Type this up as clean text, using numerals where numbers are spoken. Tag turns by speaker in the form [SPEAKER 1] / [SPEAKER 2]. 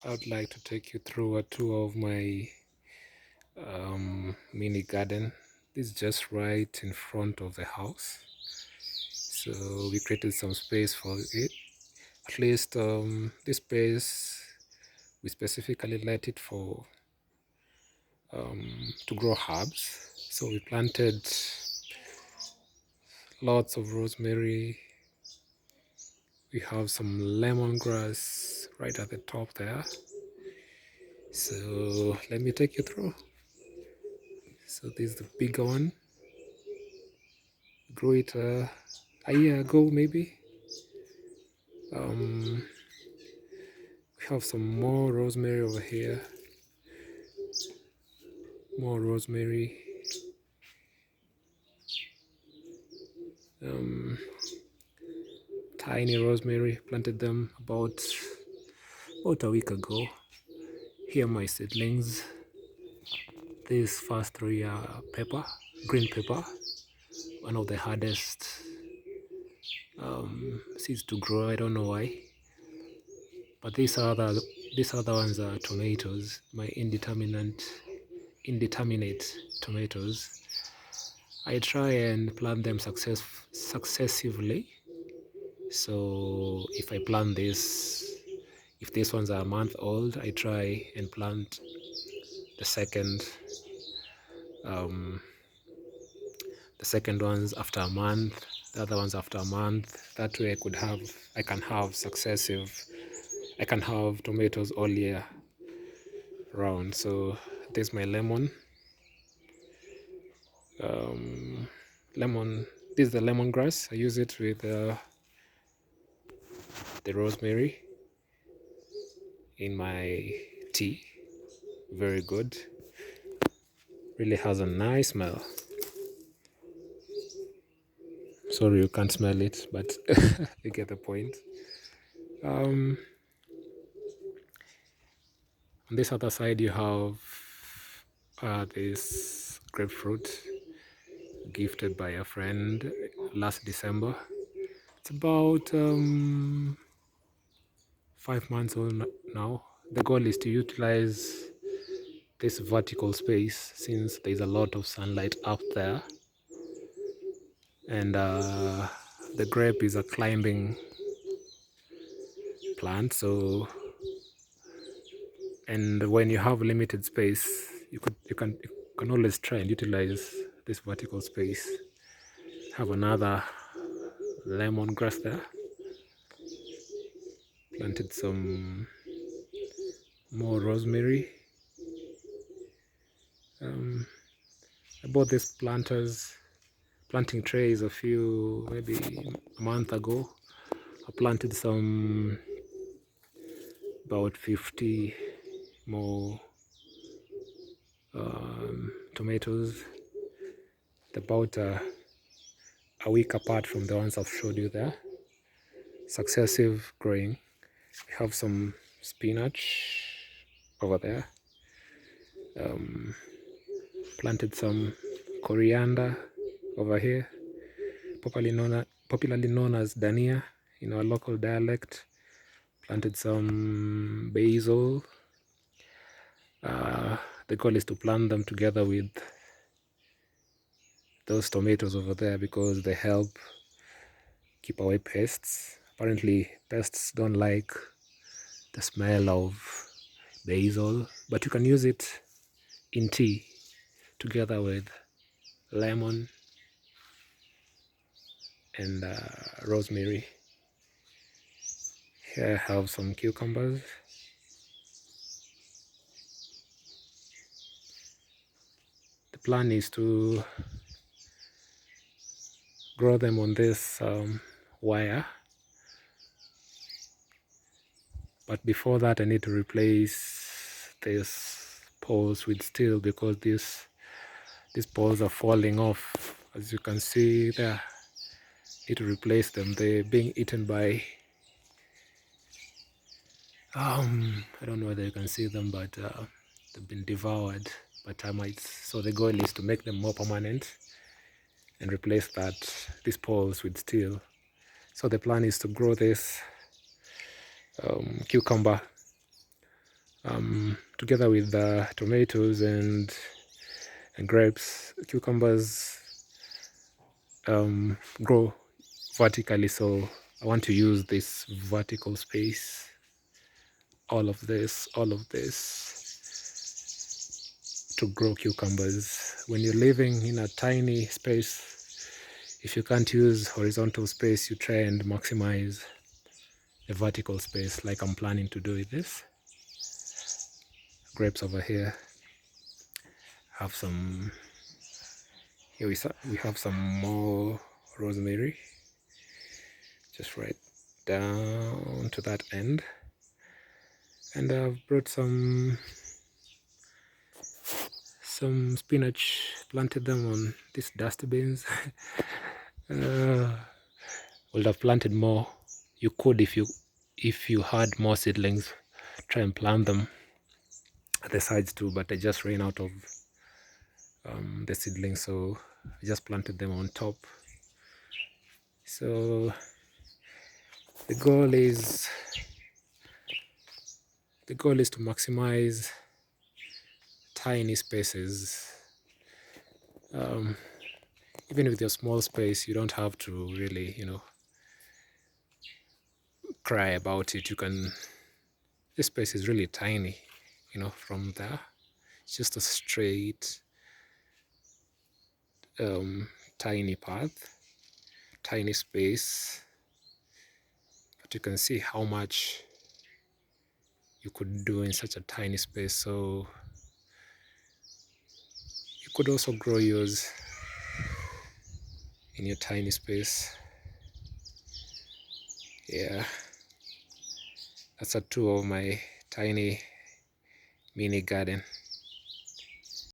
[SPEAKER 1] I would like to take you through a tour of my mini garden. This is just right in front of the house. So we created some space for it. At least this space, we specifically let it for to grow herbs. So we planted lots of rosemary. We have some lemongrass right at the top there. So let me take you through. So this is the bigger one. Grew it a year ago maybe. We have some more rosemary over here. More rosemary. Tiny rosemary. Planted them about a week ago. Here are my seedlings. These first three are pepper, green pepper. One of the hardest seeds to grow. I don't know why. But these other ones are tomatoes. My indeterminate tomatoes. I try and plant them successively. So if I plant this, if these ones are a month old, I try and plant the second ones after a month, the other ones after a month. That way I can have tomatoes all year round. So there's my lemon. This is the lemongrass. I use it with the rosemary in my tea. Very good. Really has a nice smell. Sorry you can't smell it, but you get the point. On this other side you have this grapefruit gifted by a friend last December. It's about 5 months old now. The goal is to utilize this vertical space since there's a lot of sunlight up there, and the grape is a climbing plant. So, and when you have limited space, you can always try and utilize this vertical space. Have another lemongrass there. Planted some more rosemary. I bought these planting trays maybe a month ago. I planted some about 50 more tomatoes, about a week apart from the ones I've showed you there. Successive growing. We have some spinach over there. Planted some coriander over here, popularly known as dania in our local dialect. Planted some basil. The goal is to plant them together with those tomatoes over there because they help keep away pests. Apparently, pests don't like the smell of basil, but you can use it in tea together with lemon and rosemary. Here I have some cucumbers. The plan is to grow them on this wire, but before that I need to replace these poles with steel because these poles are falling off. As you can see there, need to replace them. They're being eaten by I don't know whether you can see them, but they've been devoured by termites. So the goal is to make them more permanent and replace these poles with steel. So the plan is to grow this cucumber together with the tomatoes and grapes. Cucumbers grow vertically, so I want to use this vertical space, all of this to grow cucumbers. When you're living in a tiny space, if you can't use horizontal space, you try and maximize the vertical space, like I'm planning to do with this. Grapes over here have some, here we have some more rosemary, just right down to that end. And I've brought some spinach, planted them on these dustbins. Would have planted more. You could, if you had more seedlings, try and plant them at the sides too, but I just ran out of the seedlings, so I just planted them on top. So the goal is to maximize tiny spaces. Even with your small space, you don't have to really, cry about it. You can, this space is really tiny, from there. It's just a straight, tiny path, tiny space. But you can see how much you could do in such a tiny space. So you could also grow yours in your tiny space. Yeah, that's a tour of my tiny mini garden.